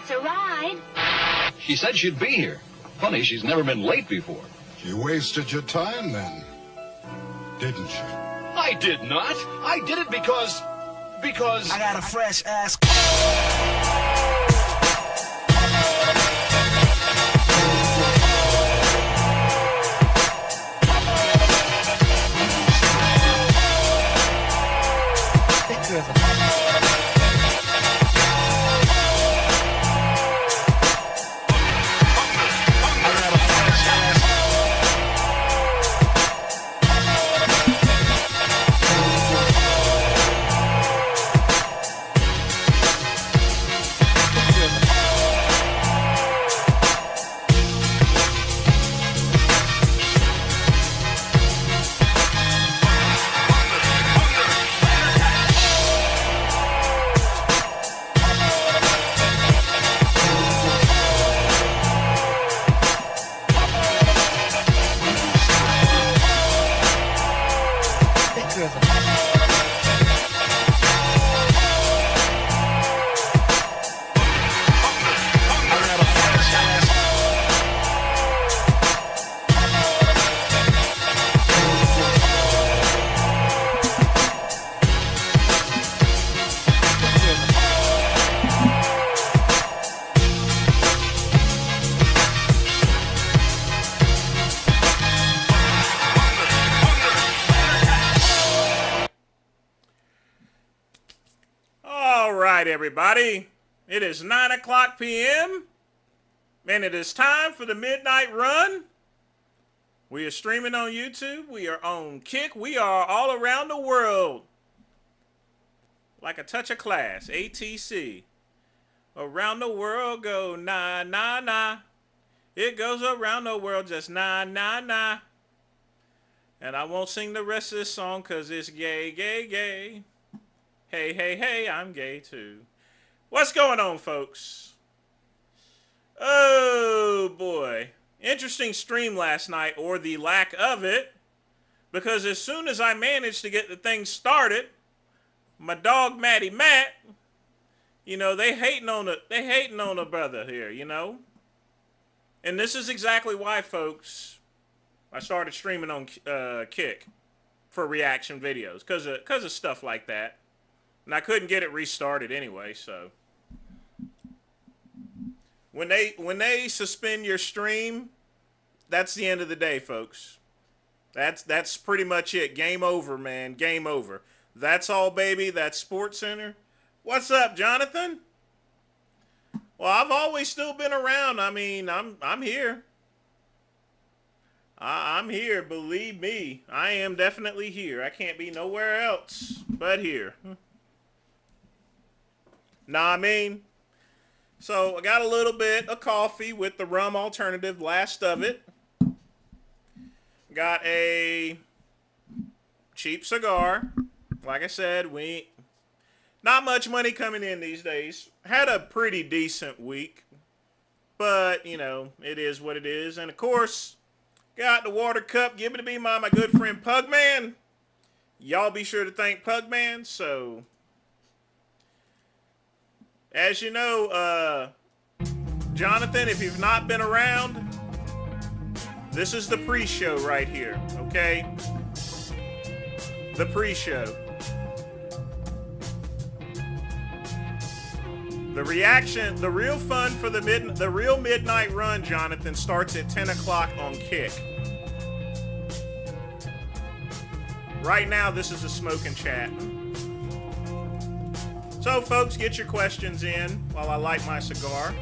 It's a ride. She said she'd be here. Funny, she's never been late before. You wasted your time then, didn't you? I did not. I did it because... I got a fresh ass. Everybody, it is 9:00 p.m. and it is time for the Midnight Run. We are streaming on YouTube. We are on Kick. We are all around the world. Like a touch of class, ATC. Around the world go na na na. It goes around the world just na na na. And I won't sing the rest of this song because it's gay, gay, gay. Hey, hey, hey, I'm gay too. What's going on, folks? Oh, boy. Interesting stream last night, or the lack of it. Because as soon as I managed to get the thing started, my dog Matty Matt, you know, they hating on a brother here, you know? And this is exactly why, folks, I started streaming on Kick for reaction videos. Because of stuff like that. And I couldn't get it restarted anyway, so. When they suspend your stream, that's the end of the day, folks. That's pretty much it. Game over, man. Game over. That's all, baby. That's SportsCenter. What's up, Jonathan? Well, I've always still been around. I mean, I'm here. I'm here, believe me. I am definitely here. I can't be nowhere else but here. Nah, I mean, so I got a little bit of coffee with the rum alternative, last of it. Got a cheap cigar. Like I said, not much money coming in these days. Had a pretty decent week, but you know, it is what it is. And of course, got the water cup given to me by my good friend Pugman. Y'all be sure to thank Pugman. So, as you know, Jonathan, if you've not been around, this is the pre-show right here, okay? The pre-show. The reaction, the real fun for the real midnight run, Jonathan, starts at 10 o'clock on Kick. Right now, this is a smoking chat. So, folks, get your questions in while I light my cigar.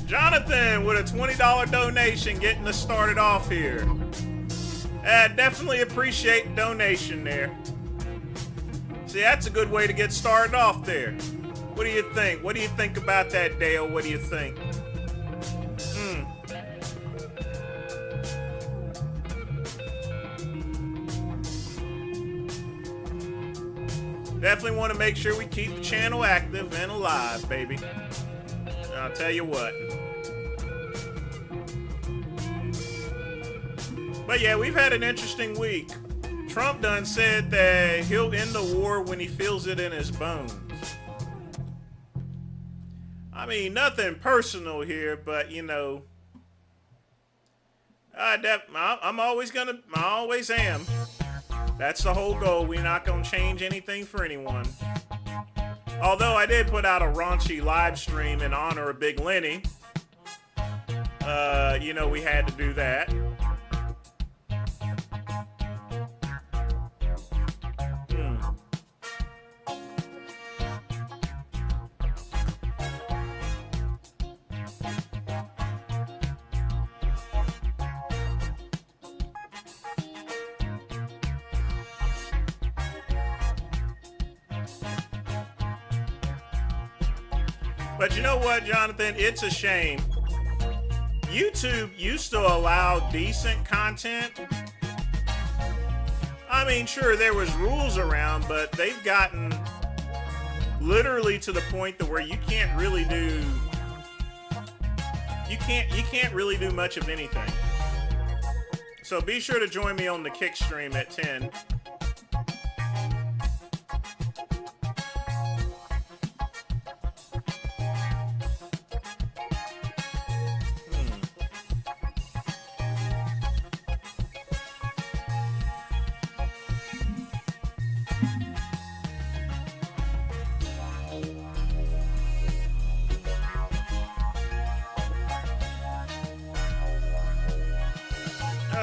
Jonathan with a $20 donation getting us started off here. Definitely appreciate the donation there. See, that's a good way to get started off there. What do you think? What do you think about that, Dale? What do you think? Definitely want to make sure we keep the channel active and alive, baby. I'll tell you what. But yeah, we've had an interesting week. Trump done said that he'll end the war when he feels it in his bones. I mean, nothing personal here, but you know, I'm always gonna, I always am. That's the whole goal. We're not gonna change anything for anyone. Although I did put out a raunchy live stream in honor of Big Lenny. You know, we had to do that. But you know what, Jonathan? It's a shame. YouTube used to allow decent content. I mean, sure, there was rules around, but they've gotten literally to the point to where you can't really do, you can't really do much of anything. So be sure to join me on the Kick stream at 10.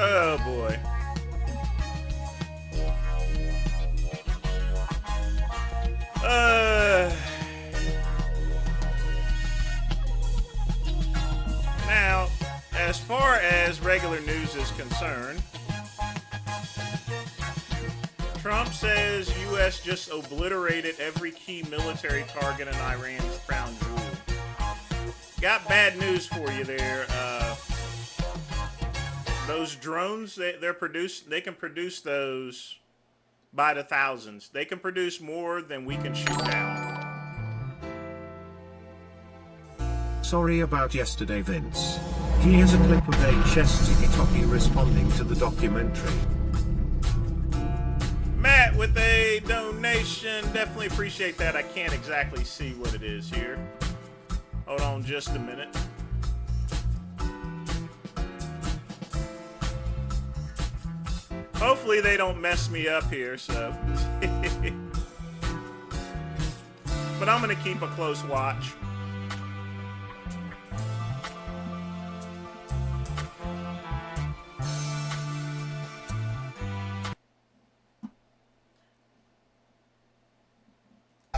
Oh boy. Now, as far as regular news is concerned, Trump says U.S. just obliterated every key military target in Iran's crown jewel. Got bad news for you there. Those drones, they can produce those by the thousands. They can produce more than we can shoot down. Sorry about yesterday, Vince. Here's a clip of HS TikToky responding to the documentary. Matt with a donation. Definitely appreciate that. I can't exactly see what it is here. Hold on just a minute. Hopefully they don't mess me up here, so. But I'm going to keep a close watch.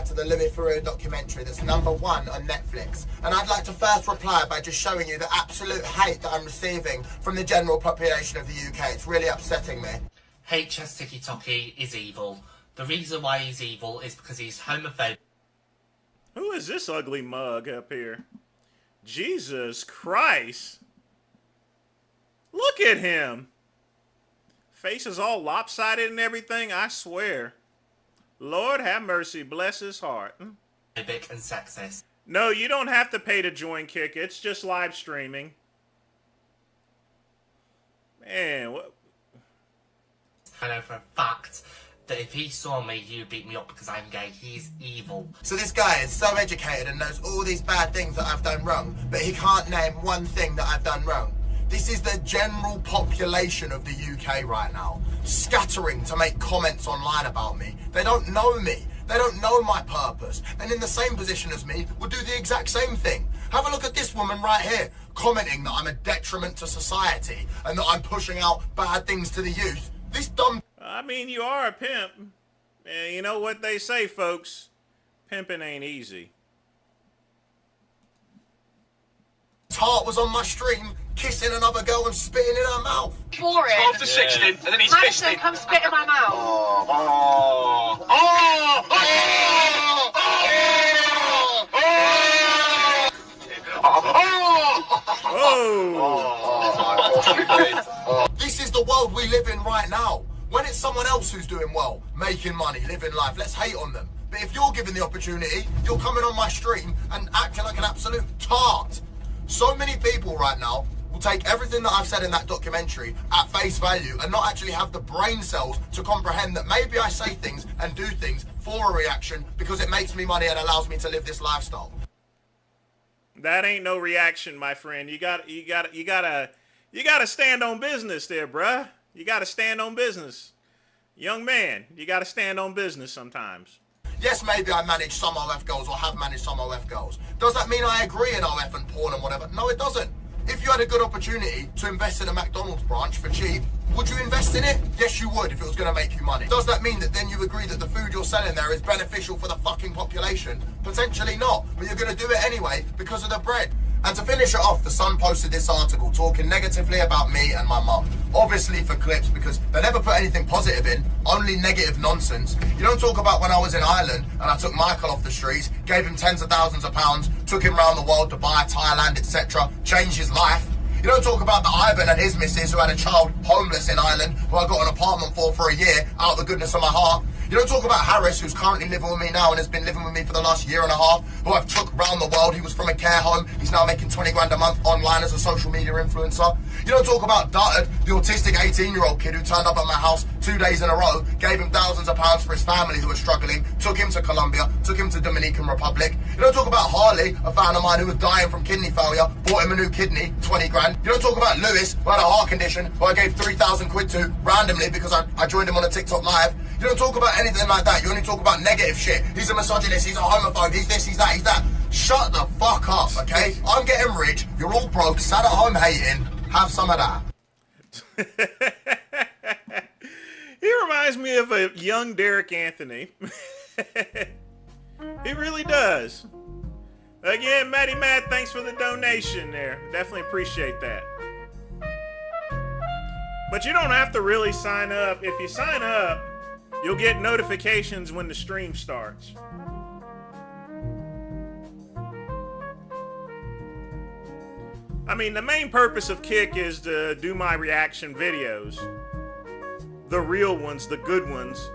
To the Louis Theroux documentary that's #1 on Netflix, and I'd like to first reply by just showing you the absolute hate that I'm receiving from the general population of the UK. It's really upsetting me. HS TikToky is evil. The reason why he's evil is because he's homophobic. Who is this ugly mug up here? Jesus Christ. Look at him. Face is all lopsided and everything, I swear. Lord have mercy, bless his heart. And sexist. No, you don't have to pay to join Kick. It's just live streaming. Man, what? I know for a fact that if he saw me, he would beat me up because I'm gay. He's evil. So this guy is so educated and knows all these bad things that I've done wrong, but he can't name one thing that I've done wrong. This is the general population of the UK right now, scattering to make comments online about me. They don't know me. They don't know my purpose. And in the same position as me, will do the exact same thing. Have a look at this woman right here, commenting that I'm a detriment to society and that I'm pushing out bad things to the youth. This dumb... I mean, you are a pimp. And you know what they say, folks? Pimping ain't easy. Tart was on my stream, kissing another girl and spitting in her mouth. Boring. 12 to 16, and then he's pissed Madison, in. come spit in my mouth. This is the world we live in right now. When it's someone else who's doing well, making money, living life, let's hate on them. But if you're given the opportunity, you're coming on my stream and acting like an absolute tart. So many people right now will take everything that I've said in that documentary at face value and not actually have the brain cells to comprehend that maybe I say things and do things for a reaction because it makes me money and allows me to live this lifestyle. That ain't no reaction, my friend. You gotta stand on business there, bruh. You gotta stand on business. Young man, you gotta stand on business sometimes. Yes, maybe I manage some OF girls or have managed some OF girls. Does that mean I agree in OF and porn and whatever? No, it doesn't. If you had a good opportunity to invest in a McDonald's branch for cheap, would you invest in it? Yes, you would if it was going to make you money. Does that mean that then you agree that the food you're selling there is beneficial for the fucking population? Potentially not, but you're going to do it anyway because of the bread. And to finish it off, The Sun posted this article talking negatively about me and my mum. Obviously for clips, because they never put anything positive in, only negative nonsense. You don't talk about when I was in Ireland and I took Michael off the streets, gave him tens of thousands of pounds, took him around the world, Dubai, Thailand, etc., changed his life. You don't talk about the Ivan and his missus who had a child homeless in Ireland, who I got an apartment for a year, out of the goodness of my heart. You don't talk about Harris, who's currently living with me now and has been living with me for the last year and a half, who I've took round the world. He was from a care home. He's now making 20 grand a month online as a social media influencer. You don't talk about Duttard, the autistic 18-year-old kid who turned up at my house 2 days in a row, gave him thousands of pounds for his family who were struggling, took him to Colombia, took him to Dominican Republic. You don't talk about Harley, a fan of mine who was dying from kidney failure, bought him a new kidney, 20 grand. You don't talk about Lewis, who had a heart condition, who I gave 3,000 quid to randomly because I joined him on a TikTok live. You don't talk about anything like that. You only talk about negative shit. He's a misogynist, he's a homophobe, he's this, he's that, he's that. Shut the fuck up, okay? I'm getting rich, you're all broke, sat at home hating. Have some of that. He reminds me of a young Derek Anthony. He really does. Again, Matty Matt, thanks for the donation there. Definitely appreciate that. But you don't have to really sign up. If you sign up, you'll get notifications when the stream starts. I mean, the main purpose of Kick is to do my reaction videos. The real ones, the good ones.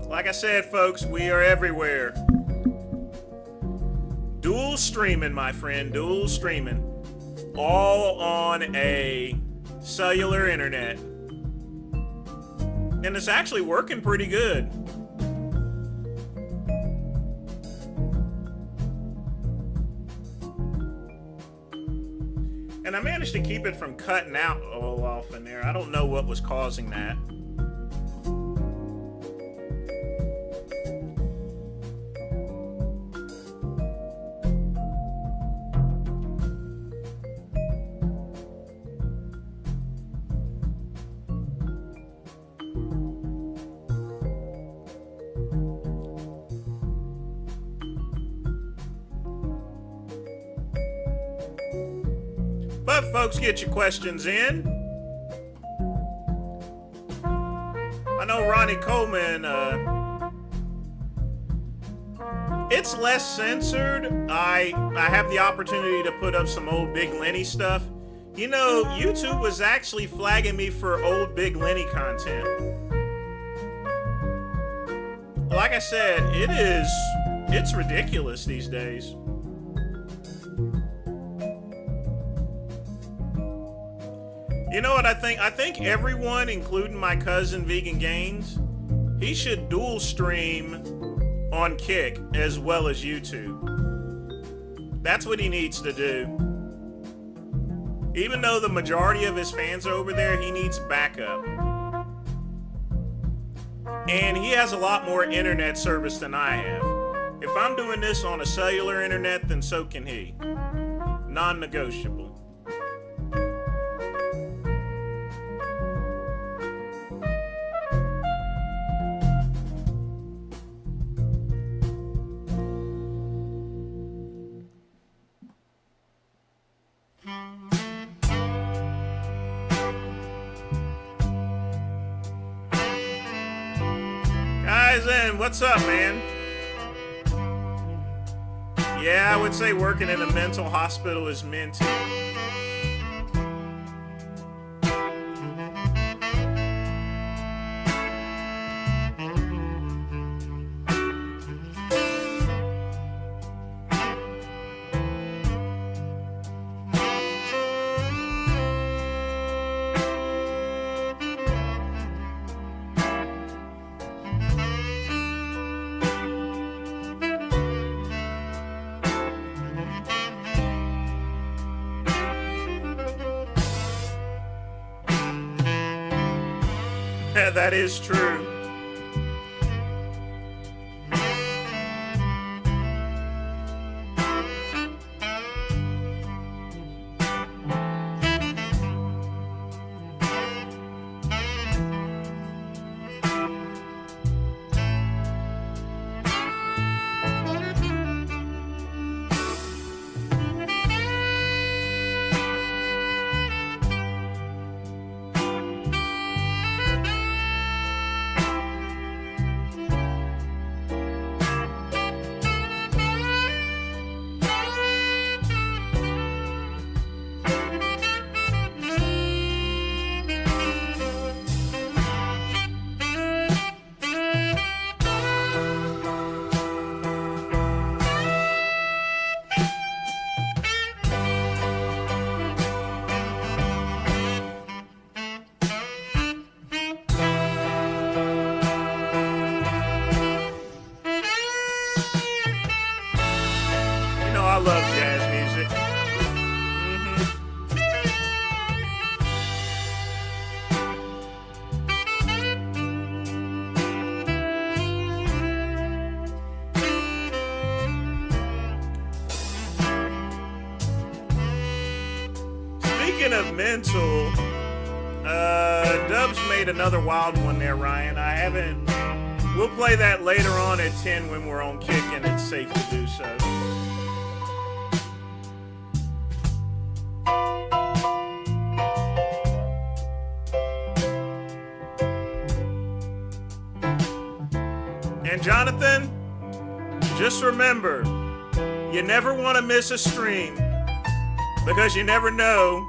Like I said, folks, we are everywhere. Dual streaming, my friend, dual streaming. All on a cellular internet. And it's actually working pretty good. And I managed to keep it from cutting out all off in there. I don't know what was causing that. But folks, get your questions in. I know Ronnie Coleman, it's less censored. I have the opportunity to put up some old Big Lenny stuff. You know, YouTube was actually flagging me for old Big Lenny content. Like I said, it's ridiculous these days. You know what I think? I think everyone, including my cousin Vegan Gaines, he should dual stream on Kick as well as YouTube. That's what he needs to do. Even though the majority of his fans are over there, he needs backup. And he has a lot more internet service than I have. If I'm doing this on a cellular internet, then so can he. Non-negotiable. Ryzen, what's up, man? Yeah, I would say working in a mental hospital is minty. That is true. I love jazz music. Speaking of mental, Dubs made another wild one there, Ryan. I haven't. We'll play that later on at 10 when we're on Kick and it's safe to do so. And Jonathan, just remember, you never want to miss a stream because you never know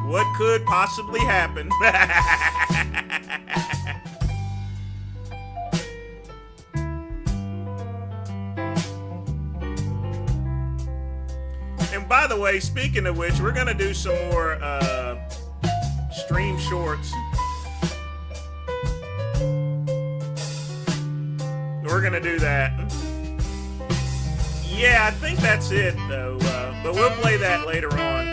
what could possibly happen. And by the way, speaking of which, we're going to do some more stream shorts. We're going to do that. Yeah, I think that's it, though. But we'll play that later on.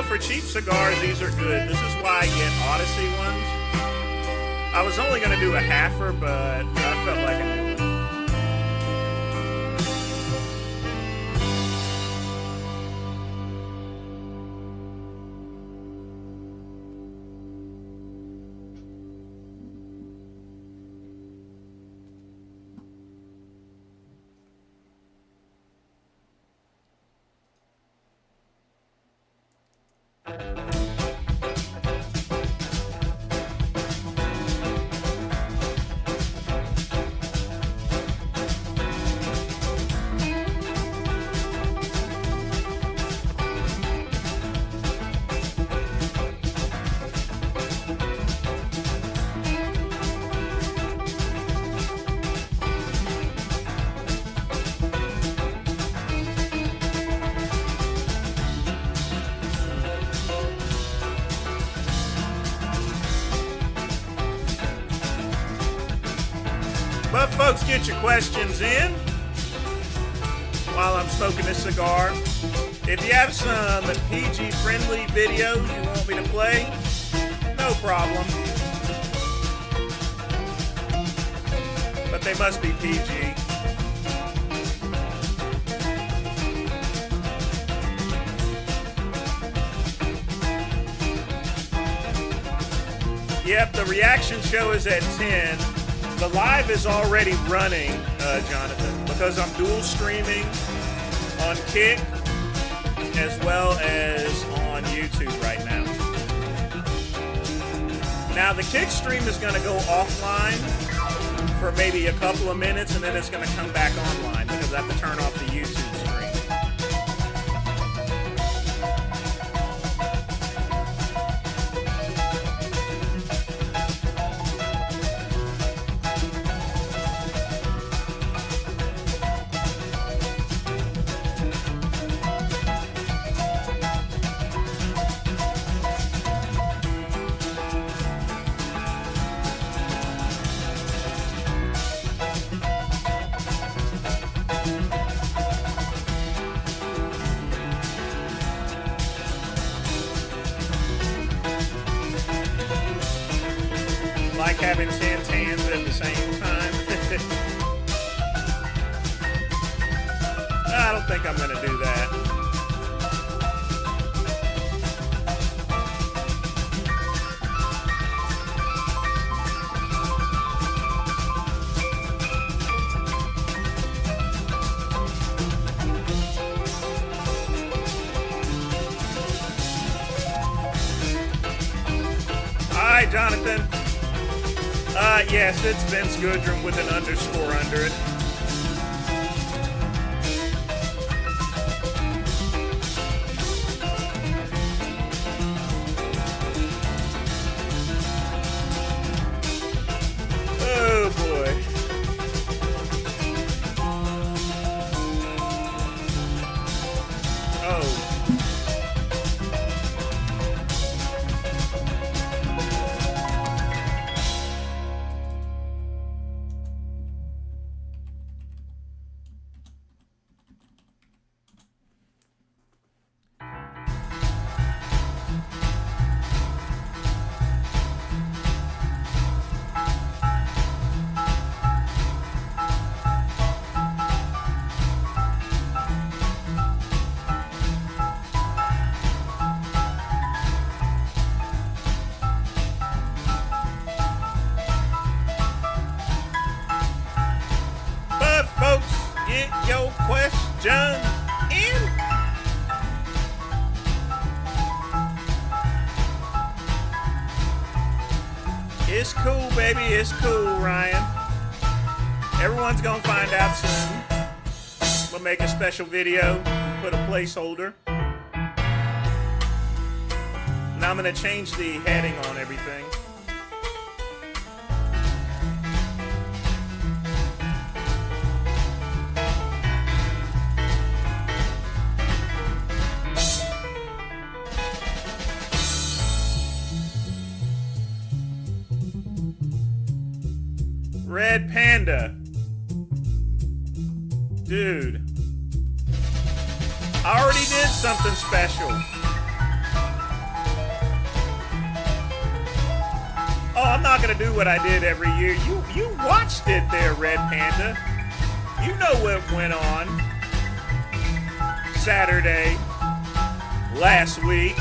For cheap cigars, these are good. This is why I get Odyssey ones. I was only going to do a halfer, but I felt like I knew it. But folks, get your questions in while I'm smoking this cigar. If you have some PG-friendly videos you want me to play, no problem. But they must be PG. Yep, the reaction show is at 10. The live is already running, Jonathan, because I'm dual streaming on Kick as well as on YouTube right now. Now, the Kick stream is going to go offline for maybe a couple of minutes, and then it's going to come back online because I have to turn off the YouTube stream. Like having 10 tans at the same time. I don't think I'm going to do that. All right, Jonathan. Yes, it's Vince Goodrum with an underscore under it. Oh, boy. Oh. Your question in. It's cool, baby. It's cool, Ryan. Everyone's gonna find out soon. We'll make a special video, put a placeholder. Now I'm gonna change the heading on everything. Red Panda. Dude. I already did something special. Oh, I'm not gonna do what I did every year. You watched it there, Red Panda. You know what went on Saturday last week.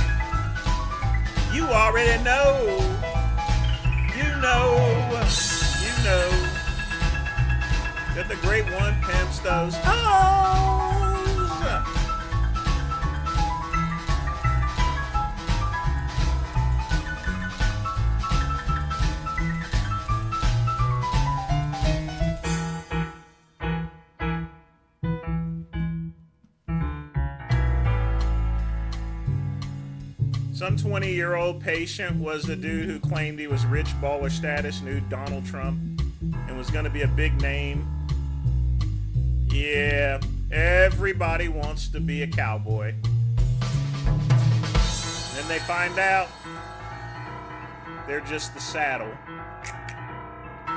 You already know. You know that the great one pimps those hoes. Some 20-year-old patient was the dude who claimed he was rich baller status, knew Donald Trump, and was going to be a big name. Yeah, everybody wants to be a cowboy. Then they find out they're just the saddle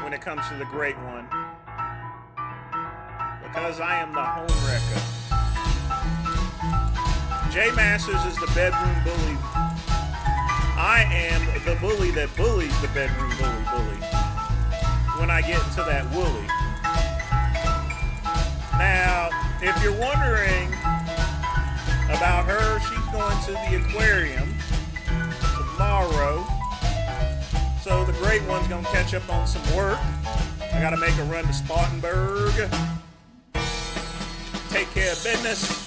when it comes to the great one. Because I am the home wrecker. Jay Masters is the bedroom bully. I am the bully that bullies the bedroom bully when I get into that woolly. Now, if you're wondering about her, she's going to the aquarium tomorrow. So the great one's going to catch up on some work. I got to make a run to Spartanburg. Take care of business.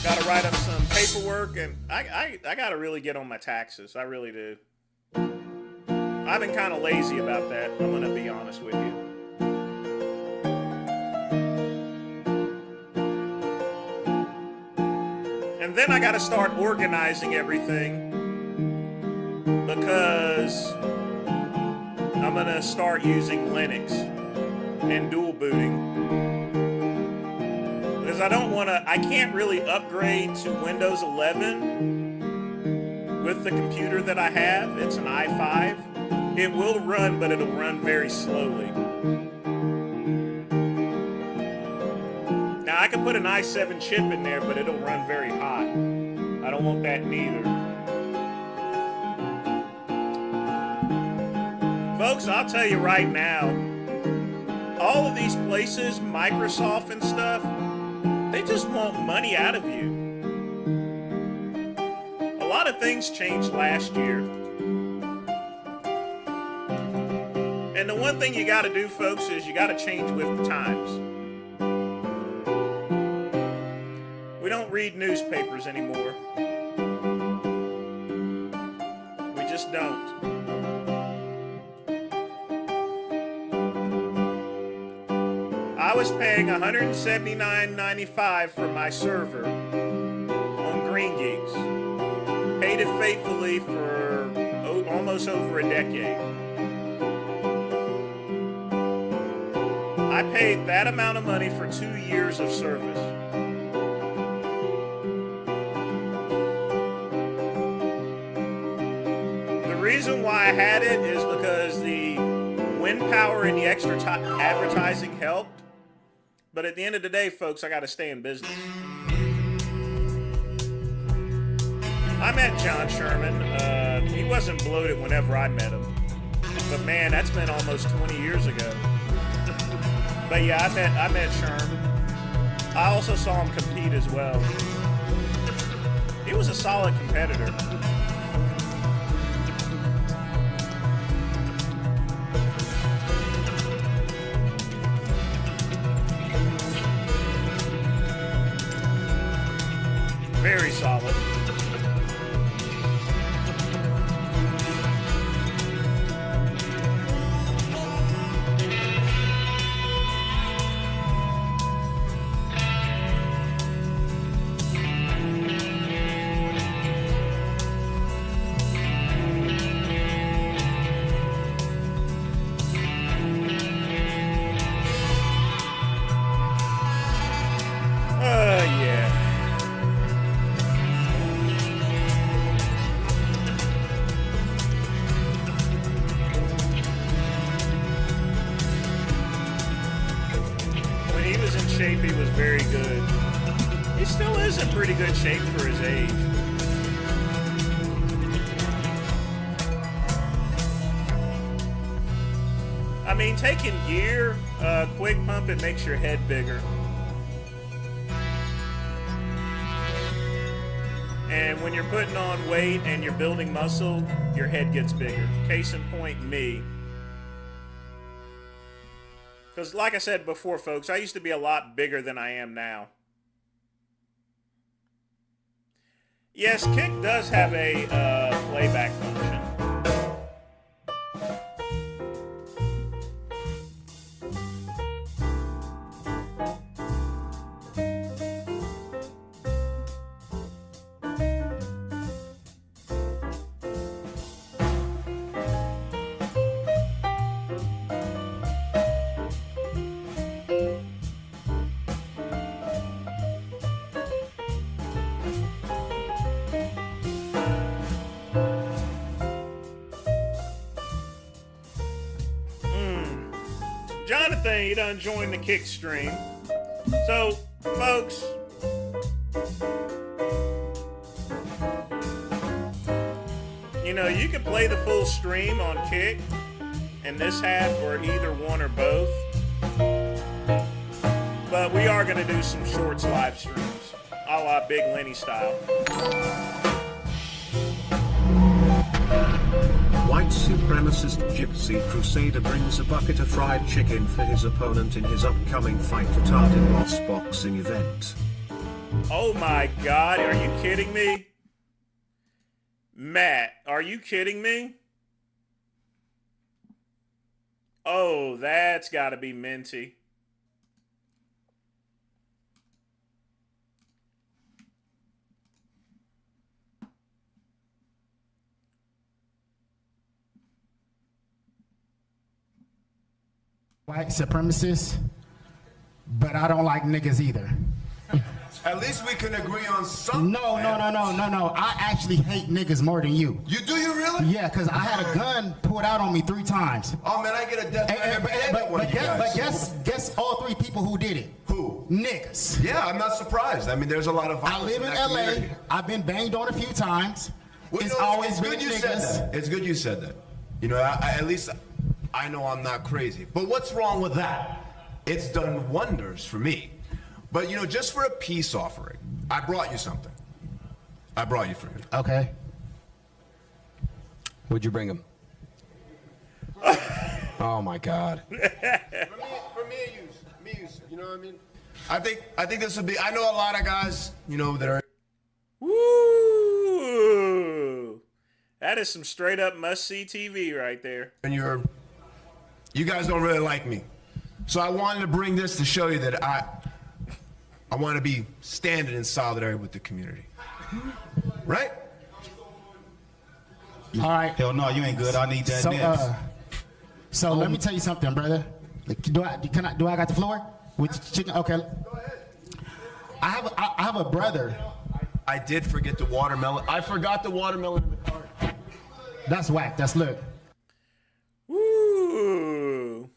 Got to write up some paperwork, and I got to really get on my taxes. I really do. I've been kind of lazy about that. I'm going to be honest with you. And then I got to start organizing everything because I'm going to start using Linux and dual booting. Because I can't really upgrade to Windows 11 with the computer that I have. It's an i5. It will run, but it'll run very slowly. Now I can put an i7 chip in there, but it'll run very hot. I don't want that neither. Folks, I'll tell you right now, all of these places, Microsoft and stuff, they just want money out of you. A lot of things changed last year. And the one thing you got to do, folks, is you got to change with the times. We don't read newspapers anymore. We just don't. I was paying $179.95 for my server on Green Geeks. Paid it faithfully for almost over a decade. I paid that amount of money for 2 years of service. The reason why I had it is because the wind power and the extra advertising helped. But at the end of the day, folks, I got to stay in business. I met John Sherman. He wasn't bloated whenever I met him. But man, that's been almost 20 years ago. But yeah, I met Sherman. I also saw him compete as well. He was a solid competitor. Very solid. Yeah. When he was in shape, he was very good. He still is in pretty good shape for his age. I mean, taking gear, quick pump, it makes your head bigger. And when you're putting on weight and you're building muscle, your head gets bigger. Case in point, me. Because like I said before, folks, I used to be a lot bigger than I am now. Yes, Kick does have a playback function. Jonathan, you done joined the Kick stream. So, folks, You know, you can play the full stream on Kick in this half or either one or both. But we are going to do some shorts live streams, a la Big Lenny style. White supremacist gypsy crusader brings a bucket of fried chicken for his opponent in his upcoming Fight Retarded Loss boxing event. Oh my God, are you kidding me? Matt, are you kidding me? Oh, that's got to be minty. White supremacist, but I don't like niggas either. At least we can agree on something. No. I actually hate niggas more than you. You do, you really? Yeah, because I had a gun pulled out on me 3 times. Oh man, I get a death threat. But guess all 3 people who did it. Who? Niggas. Yeah, I'm not surprised. I mean, there's a lot of I violence live in that LA. community. I've been banged on a few times. Well, It's you know, always it's been good you niggas. said that. It's good you said that. You know, at least I know I'm not crazy. But what's wrong with that? It's done wonders for me. But you know, just for a peace offering, I brought you something. I brought you food. Okay. Would you bring him? Oh my God. For me and you, you know what I mean? I think this would be. I know a lot of guys, you know, that are. Woo! That is some straight up must see TV right there. And you guys don't really like me, so I wanted to bring this to show you that I want to be standing in solidarity with the community. Right? All right. Hell no, you ain't good. I need that next. So let me tell you something, brother. Do I got the floor with the chicken? Okay. Go ahead. I have a brother. I did forget the watermelon. I forgot the watermelon in the car. That's whack. That's look. Woo!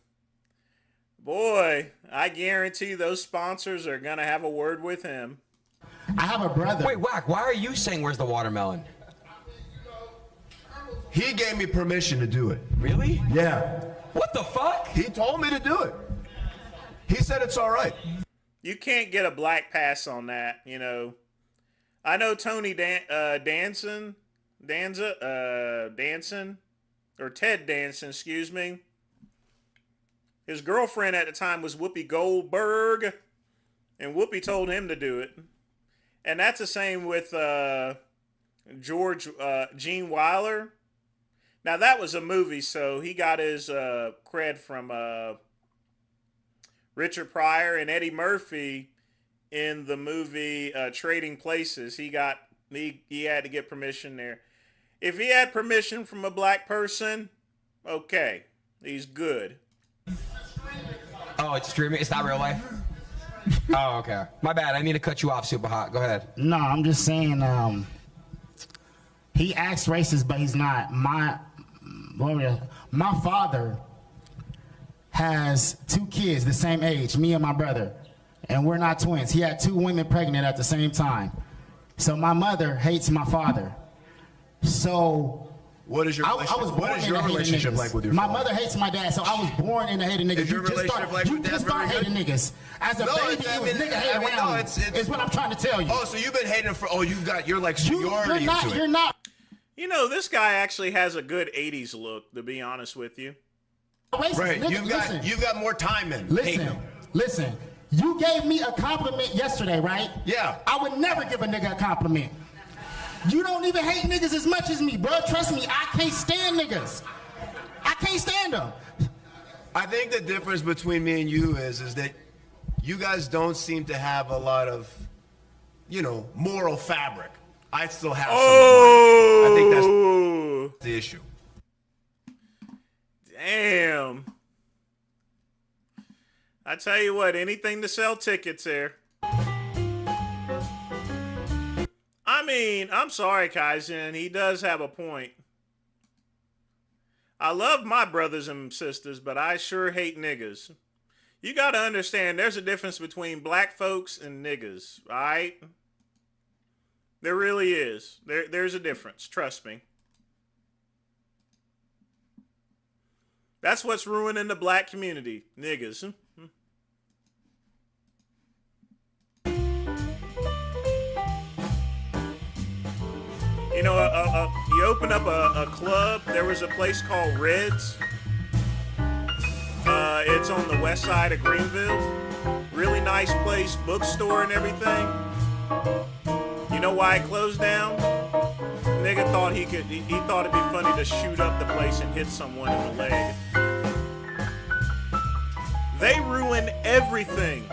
Boy, I guarantee those sponsors are gonna have a word with him. I have a brother. Wait, Whack, why are you saying where's the watermelon? He gave me permission to do it. Really? Yeah. What the fuck? He told me to do it. He said it's all right. You can't get a black pass on that, you know. I know Tony Danson, or Ted Danson, excuse me. His girlfriend at the time was Whoopi Goldberg, and Whoopi told him to do it. And that's the same with Gene Wilder. Now, that was a movie, so he got his cred from Richard Pryor and Eddie Murphy in the movie Trading Places. He had to get permission there. If he had permission from a black person, okay, he's good. Oh, it's streaming? It's not real life? Oh, okay. My bad. I need to cut you off, Super Hot. Go ahead. No, I'm just saying, he acts racist, but he's not. My father has 2 kids the same age, me and my brother, and we're not twins. He had 2 women pregnant at the same time. So my mother hates my father. So What is your relationship like with your My father? mother hates my dad, so I was born into hating niggas. Is your relationship like you with dad just start very hating niggas. As a baby, it was nigga hate around no, me. it's Is what I'm trying to tell you. Oh, so you've been hating for? Oh, you're like seniority to it. You're not. You know, this guy actually has a good 80s look, to be honest with you. Racist. Right, Nigga, you've got more time in. hating them. Listen. You gave me a compliment yesterday, right? Yeah. I would never give a nigga a compliment. You don't even hate niggas as much as me, bro. Trust me, I can't stand niggas. I can't stand them. I think the difference between me and you is that you guys don't seem to have a lot of, moral fabric. I still have some. I think that's the issue. Damn. I tell you what, anything to sell tickets here. I mean, I'm sorry, Kaizen. He does have a point. I love my brothers and sisters, but I sure hate niggas. You got to understand, there's a difference between black folks and niggas, all right? There really is. There's a difference, trust me. That's what's ruining the black community. Niggas. You know, you open up a club. There was a place called Reds. It's on the west side of Greenville. Really nice place, bookstore and everything. You know why it closed down? Nigga thought he thought it'd be funny to shoot up the place and hit someone in the leg. They ruin everything.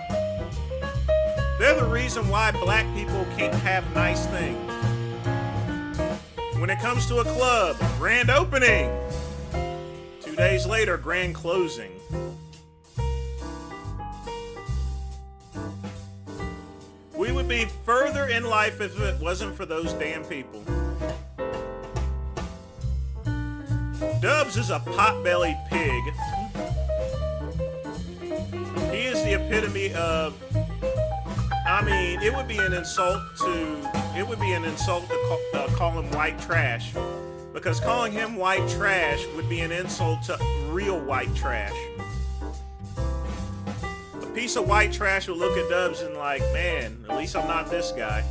They're the reason why black people can't have nice things. When it comes to a club, grand opening. 2 days later, grand closing. We would be further in life if it wasn't for those damn people. Dubs is a pot-bellied pig. He is the epitome of, I mean, it would be an insult to call him white trash. Because calling him white trash would be an insult to real white trash. A piece of white trash will look at Dubs and like, man, at least I'm not this guy.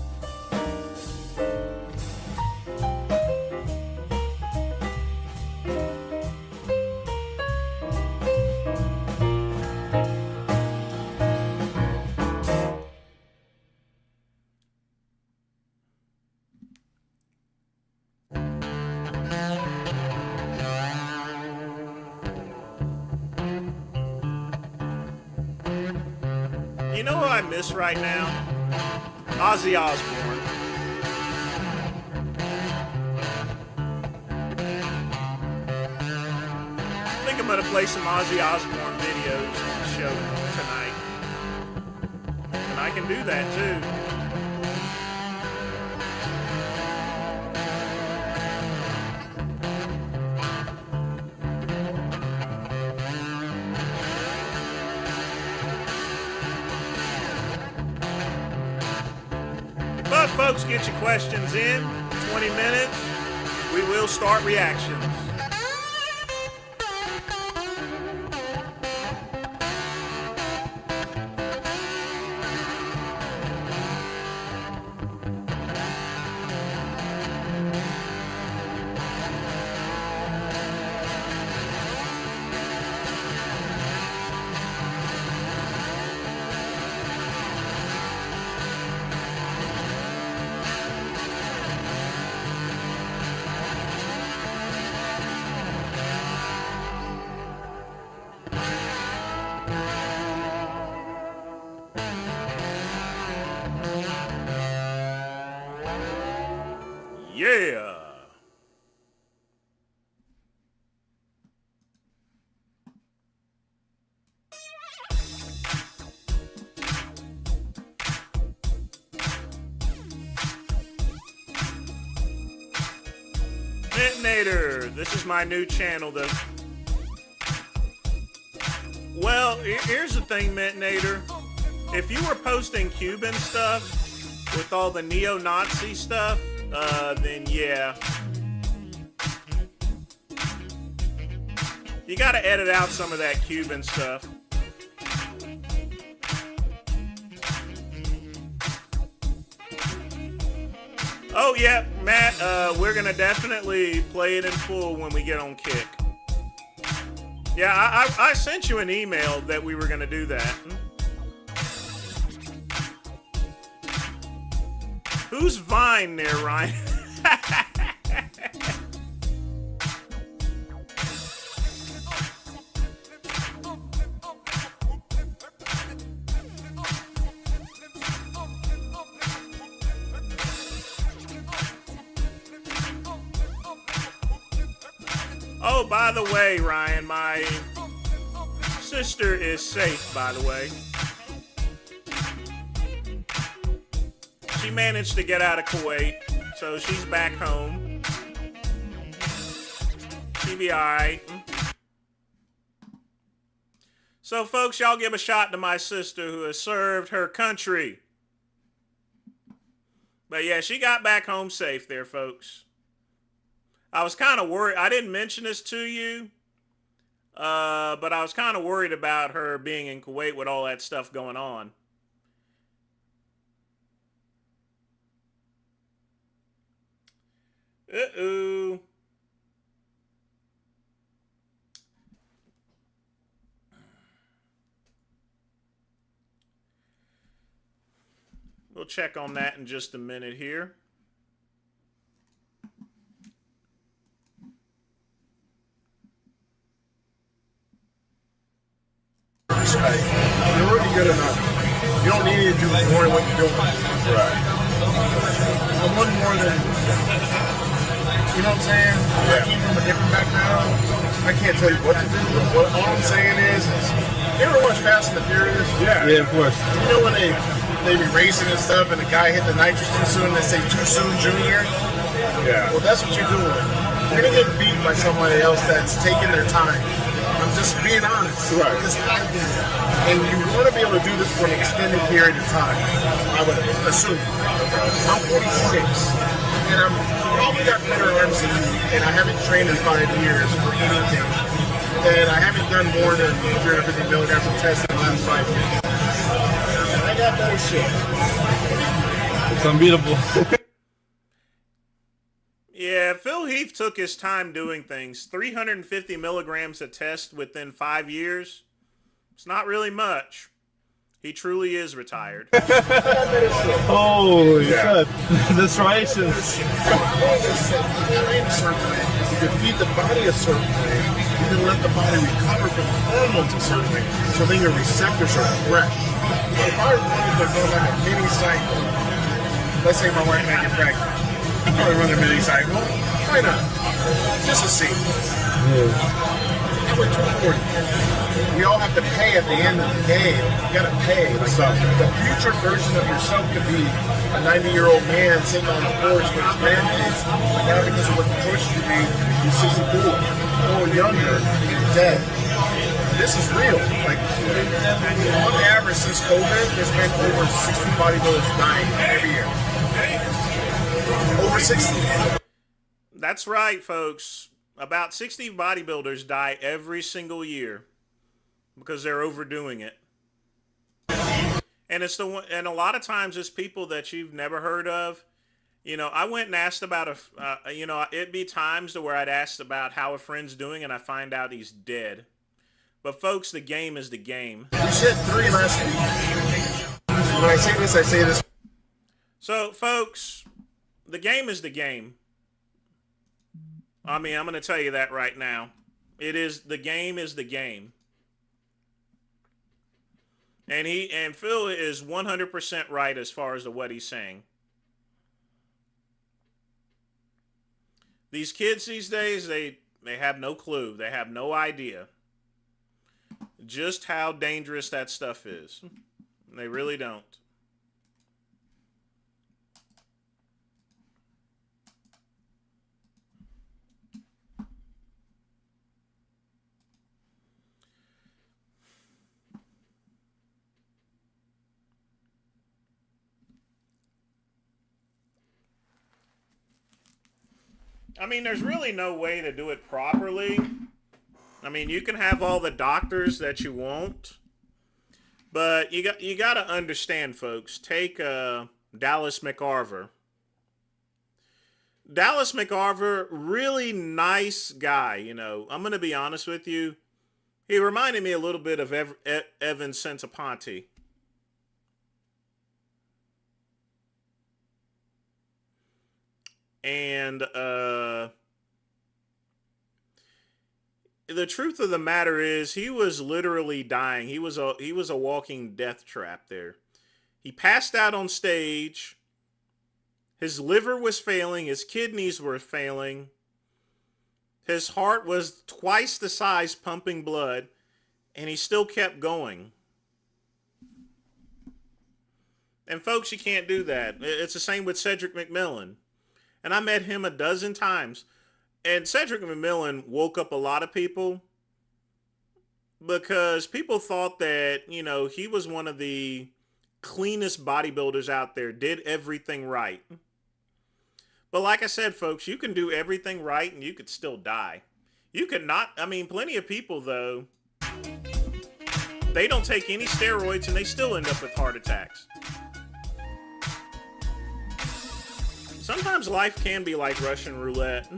You know who I miss right now? Ozzy Osbourne. I think I'm gonna play some Ozzy Osbourne videos on the show tonight. And I can do that too. But folks, get your questions in. 20 minutes. We will start reactions. Yeah. Mintinator, this is my new channel. Well, here's the thing, Mintinator. If you were posting Cuban stuff with all the neo-Nazi stuff, then yeah. You gotta edit out some of that Cuban stuff. Oh yeah, Matt, we're gonna definitely play it in full when we get on Kick. Yeah, I sent you an email that we were gonna do that. Who's Vine there, Ryan? Oh, by the way, Ryan, my sister is safe, by the way. She managed to get out of Kuwait, so she's back home. She'll be alright. So, folks, y'all give a shout to my sister who has served her country. But yeah, she got back home safe there, folks. I was kind of worried. I didn't mention this to you. But I was kind of worried about her being in Kuwait with all that stuff going on. Uh-oh. We'll check on that in just a minute here. Respect. You're already good enough. You don't need to do more than what you're doing. Right. I want more than, you know what I'm saying? Yeah. I came from a different background. I can't tell you what to do, but all I'm saying is you ever watch Fast and the Furious? Yeah. Yeah, of course. You know when they be racing and stuff and the guy hit the nitrous too soon and they say too soon, Junior? Yeah. Well, that's what you're doing. You're going to get beat by somebody else that's taking their time. I'm just being honest. Right. Because I did it. And you want to be able to do this for an extended period of time, I would assume. I'm 46, and I'm probably got better arms than you, and I haven't trained in 5 years for anything. And I haven't done more than 350 milligrams of tests in the last 5 years. I got better shit. It's unbeatable. Yeah, Phil Heath took his time doing things. 350 milligrams a test within 5 years. It's not really much. He truly is retired. Holy shit. The striations. You can feed the body a certain way. You can let the body recover from hormones a certain way. So then your receptors are fresh. If I wanted to go like a mini cycle, let's say my wife might get pregnant. I'd probably run a mini cycle. Why not? Just to see. I went 240. We all have to pay at the end of the day. You gotta pay. Like the future version of yourself could be a 90-year-old man sitting on a porch with his grandkids, but now because of what the choices you made, you're 64 or younger, you're dead. This is real. Like on average since COVID, there's been over 60 bodybuilders dying every year. Over 60. That's right, folks. About 60 bodybuilders die every single year because they're overdoing it. And it's and a lot of times it's people that you've never heard of. You know, I went and asked about it'd be times to where I'd asked about how a friend's doing and I find out he's dead. But folks, the game is the game. You said 3 last week. When I say this. So, folks, the game is the game. I mean, I'm going to tell you that right now. The game is the game. And Phil is 100% right as far as what he's saying. These kids these days, they have no clue. They have no idea just how dangerous that stuff is. They really don't. I mean, there's really no way to do it properly. I mean, you can have all the doctors that you want, but you got to understand, folks. Take Dallas McCarver. Dallas McCarver, really nice guy. You know, I'm going to be honest with you. He reminded me a little bit of Evan Centoponte. And the truth of the matter is he was literally dying. He was a walking death trap there. He passed out on stage. His liver was failing, his kidneys were failing. His heart was twice the size pumping blood, and he still kept going. And folks, you can't do that. It's the same with Cedric McMillan. And I met him a dozen times. And Cedric McMillan woke up a lot of people because people thought that, you know, he was one of the cleanest bodybuilders out there, did everything right. But like I said, folks, you can do everything right and you could still die. You could not, I mean, plenty of people, though, they don't take any steroids and they still end up with heart attacks. Sometimes life can be like Russian roulette.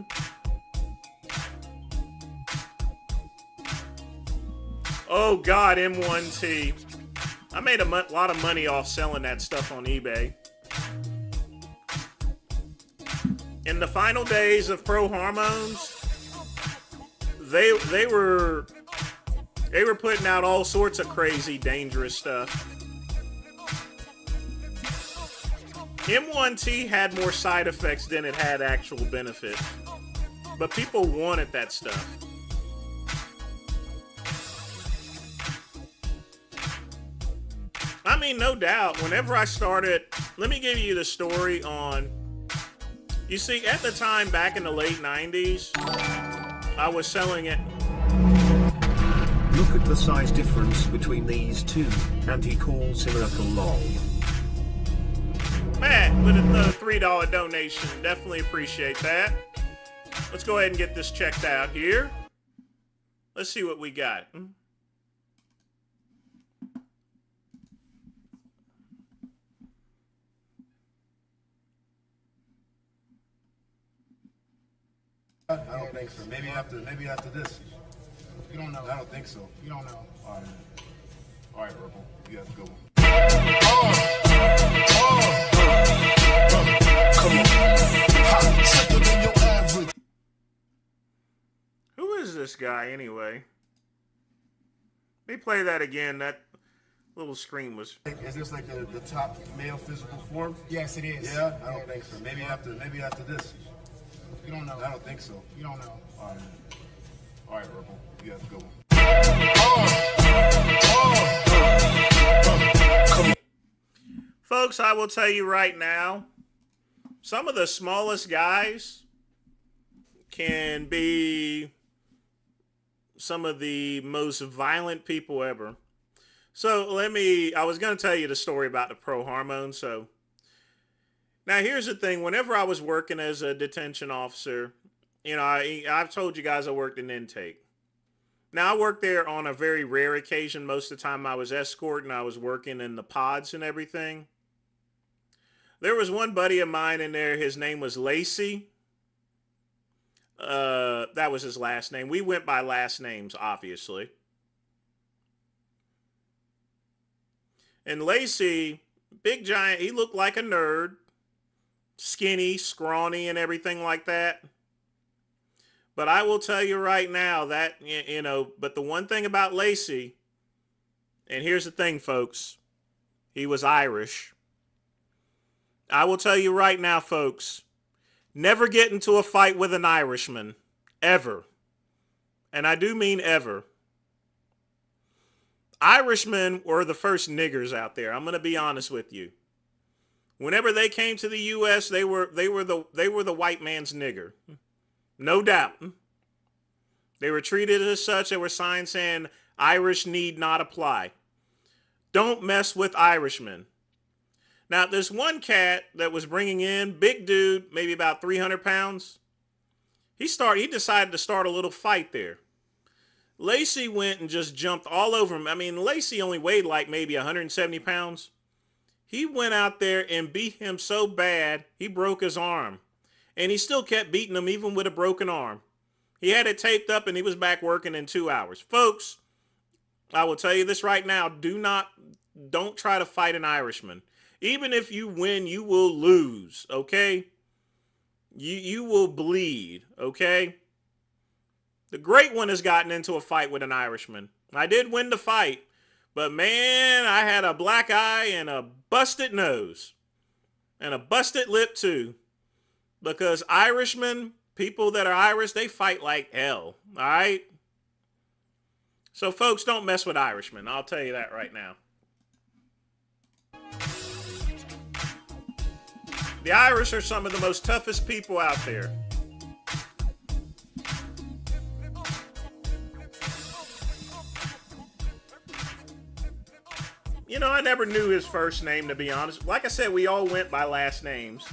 Oh God, M1T. I made a lot of money off selling that stuff on eBay. In the final days of Pro Hormones, they were putting out all sorts of crazy, dangerous stuff. M1T had more side effects than it had actual benefits. But people wanted that stuff. I mean, no doubt, whenever I started, let me give you the story on, you see, at the time, back in the late 90s, I was selling it. Look at the size difference between these two, and he calls him Urkel lol. Matt, with another $3 donation, definitely appreciate that. Let's go ahead and get this checked out here. Let's see what we got. I don't think so. Maybe after this. You don't know. I don't think so. You don't know. All right, Urkel. You have to go. Who is this guy anyway? Let me play that again. That little screen was. Is this like the top male physical form? Yes, it is. Yeah, I don't think so. Maybe after this. You don't know. I don't think so. You don't know. All right, Urkel. You have to go. Folks, I will tell you right now, some of the smallest guys can be some of the most violent people ever. So I was going to tell you the story about the Pro Hormone. So now here's the thing. Whenever I was working as a detention officer, you know, I've told you guys I worked in intake. Now I worked there on a very rare occasion. Most of the time I was escorting, I was working in the pods and everything. There was one buddy of mine in there. His name was Lacey. That was his last name. We went by last names, obviously. And Lacey, big giant, he looked like a nerd. Skinny, scrawny, and everything like that. But I will tell you right now that, you know, but the one thing about Lacey, and here's the thing, folks, he was Irish. I will tell you right now, folks, never get into a fight with an Irishman, ever. And I do mean ever. Irishmen were the first niggers out there. I'm going to be honest with you. Whenever they came to the U.S., they were the white man's nigger. No doubt. They were treated as such. There were signs saying Irish need not apply. Don't mess with Irishmen. Now, this one cat that was bringing in, big dude, maybe about 300 pounds, he decided to start a little fight there. Lacey went and just jumped all over him. I mean, Lacey only weighed like maybe 170 pounds. He went out there and beat him so bad, he broke his arm. And he still kept beating him even with a broken arm. He had it taped up and he was back working in 2 hours. Folks, I will tell you this right now. Don't try to fight an Irishman. Even if you win, you will lose, okay? You will bleed, okay? The great one has gotten into a fight with an Irishman. I did win the fight, but man, I had a black eye and a busted nose. And a busted lip too. Because Irishmen, people that are Irish, they fight like hell, all right? So folks, don't mess with Irishmen. I'll tell you that right now. The Irish are some of the most toughest people out there. You know, I never knew his first name, to be honest. Like I said, we all went by last names.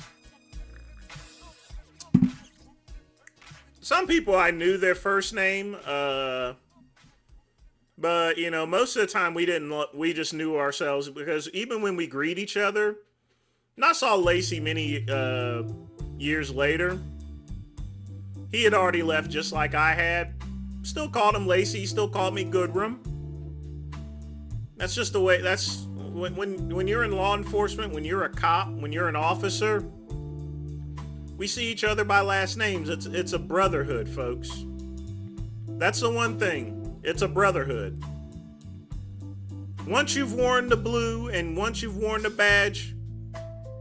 some people I knew their first name, but you know, most of the time we didn't. We just knew ourselves because even when we greet each other, and I saw Lacey many years later. He had already left just like I had. Still called him Lacey. Still called me Goodrum. That's just the way. That's when you're in law enforcement, when you're a cop, when you're an officer. We see each other by last names. It's a brotherhood, folks. That's the one thing. It's a brotherhood. Once you've worn the blue and once you've worn the badge,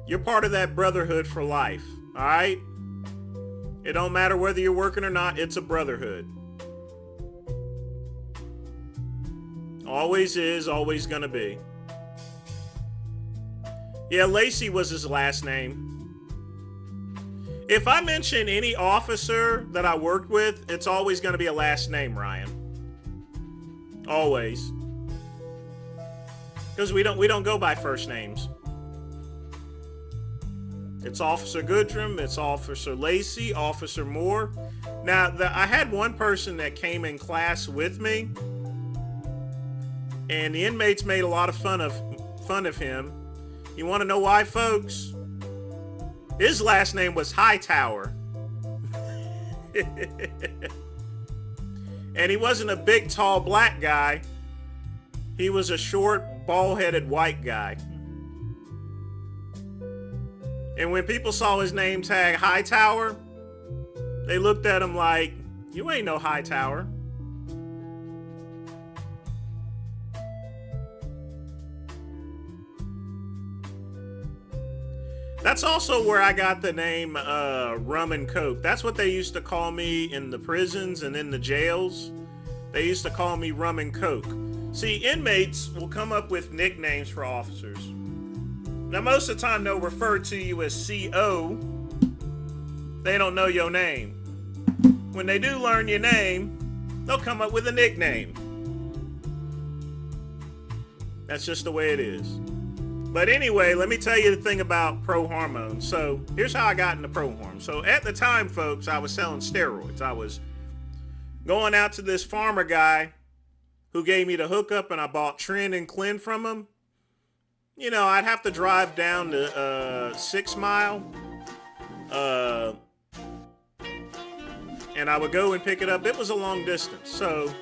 you're part of that brotherhood for life. All right? It don't matter whether you're working or not. It's a brotherhood. Always is, always gonna be. Yeah, Lacey was his last name. If I mention any officer that I worked with, it's always gonna be a last name, Ryan. Always. Because we don't go by first names. It's Officer Goodrum, it's Officer Lacey, Officer Moore. Now, I had one person that came in class with me, and the inmates made a lot of fun of him. You want to know why, folks? His last name was Hightower. And he wasn't a big, tall, black guy. He was a short, bald-headed white guy. And when people saw his name tag Hightower, they looked at him like, you ain't no Hightower. That's also where I got the name Rum and Coke. That's what they used to call me in the prisons and in the jails. They used to call me Rum and Coke. See, inmates will come up with nicknames for officers. Now, most of the time, they'll refer to you as CO. They don't know your name. When they do learn your name, they'll come up with a nickname. That's just the way it is. But anyway, let me tell you the thing about Pro Hormone. So, here's how I got into Pro Hormone. So, at the time, folks, I was selling steroids. I was going out to this farmer guy who gave me the hookup, and I bought Tren and Clen from him. You know, I'd have to drive down to 6 Mile, and I would go and pick it up. It was a long distance. So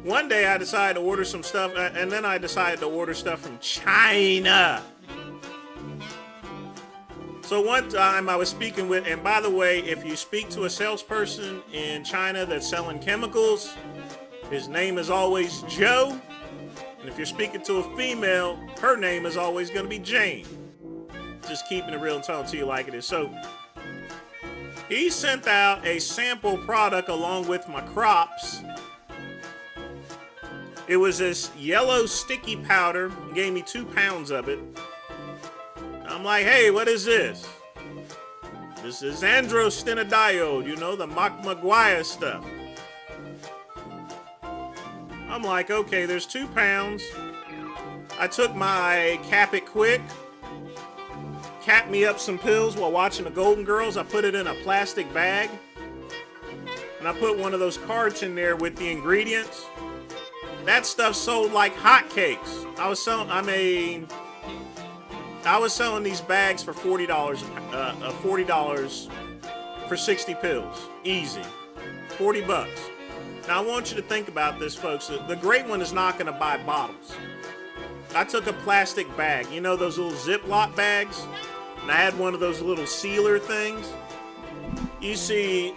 one day I decided to order some stuff, and then I decided to order stuff from China. So one time I was speaking with, and by the way, if you speak to a salesperson in China that's selling chemicals, his name is always Joe. And if you're speaking to a female, her name is always going to be Jane. Just keeping it real and telling it to you like it is. So he sent out a sample product along with my crops. It was this yellow sticky powder. He gave me 2 pounds of it. I'm like, hey, what is this? This is androstenedione, you know, the Mark Maguire stuff. I'm like, okay, there's 2 pounds. I took my Cap It Quick, capped me up some pills while watching the Golden Girls. I put it in a plastic bag, and I put one of those carts in there with the ingredients. That stuff sold like hotcakes. I was selling these bags for $40, $40 for 60 pills. Easy. 40 bucks. Now, I want you to think about this, folks. The great one is not going to buy bottles. I took a plastic bag. You know those little Ziploc bags? And I had one of those little sealer things. You see,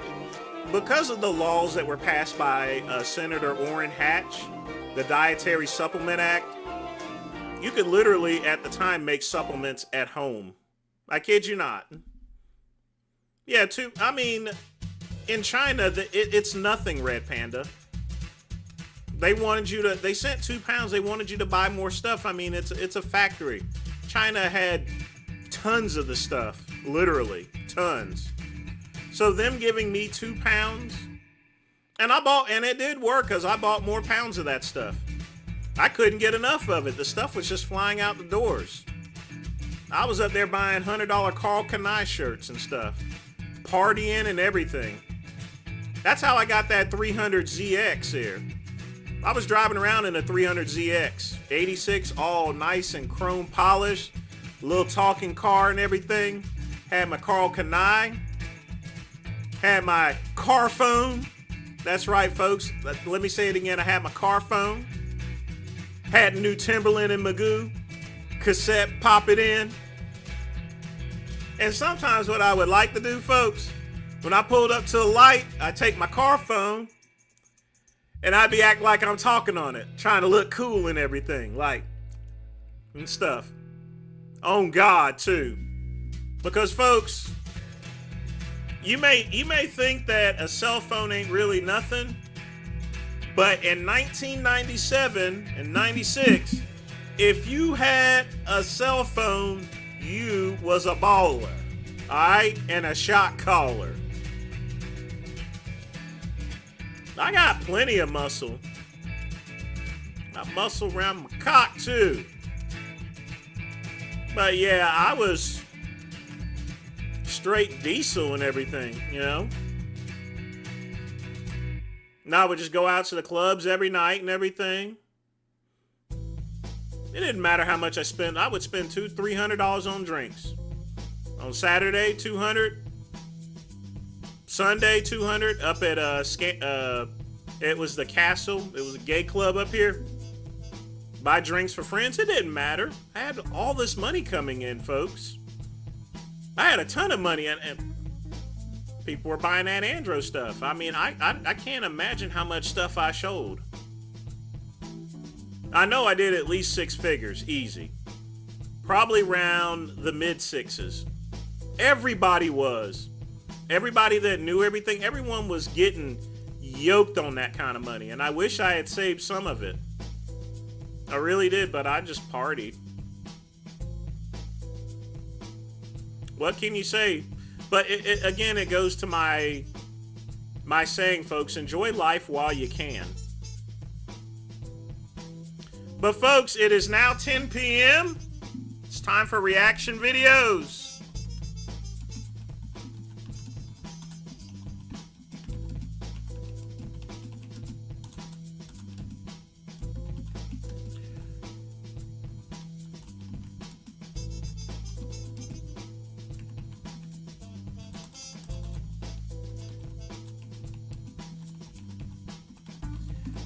because of the laws that were passed by Senator Orrin Hatch, the Dietary Supplement Act, you could literally, at the time, make supplements at home. I kid you not. Yeah, in China, it's nothing, Red Panda. They sent 2 pounds. They wanted you to buy more stuff. I mean, it's a factory. China had tons of the stuff, literally tons. So them giving me 2 pounds, and it did work because I bought more pounds of that stuff. I couldn't get enough of it. The stuff was just flying out the doors. I was up there buying $100 Carl Kanai shirts and stuff. partying and everything. That's how I got that 300ZX there. I was driving around in a 300ZX, 86, all nice and chrome polished, little talking car and everything. Had my Carl Kanai, had my car phone. That's right, folks. Let me say it again. I had my car phone. Had new Timberland and Magoo cassette, pop it in. And sometimes what I would like to do, folks, when I pulled up to the light, I take my car phone and I'd be acting like I'm talking on it, trying to look cool and everything, like, and stuff. On God, too. Because, folks, you may think that a cell phone ain't really nothing, but in 1997 and 96, if you had a cell phone, you was a baller, all right, and a shot caller. I got plenty of muscle. Got muscle around my cock, too. But yeah, I was straight diesel and everything, you know? And I would just go out to the clubs every night and everything. It didn't matter how much I spent. I would spend $200-300 on drinks. On Saturday, $200. Sunday, $200. Up at it was the Castle. It was a gay club up here. Buy drinks for friends. It didn't matter. I had all this money coming in, folks. I had a ton of money, and people were buying that Andro stuff. I mean, I can't imagine how much stuff I sold. I know I did at least 6 figures, easy. Probably around the mid-6s. Everybody was. Everybody that knew everything, everyone was getting yoked on that kind of money. And I wish I had saved some of it. I really did, but I just partied. What can you say? But again, it goes to my saying, folks, enjoy life while you can. But folks, it is now 10 p.m. It's time for reaction videos.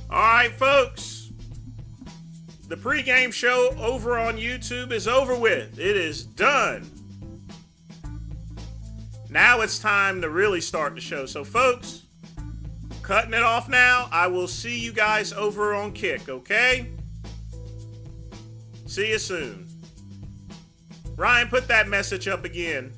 All right, folks. The pregame show over on YouTube is over with. It is done. Now it's time to really start the show. So, folks, cutting it off now. I will see you guys over on Kick, okay? See you soon. Ryan, put that message up again.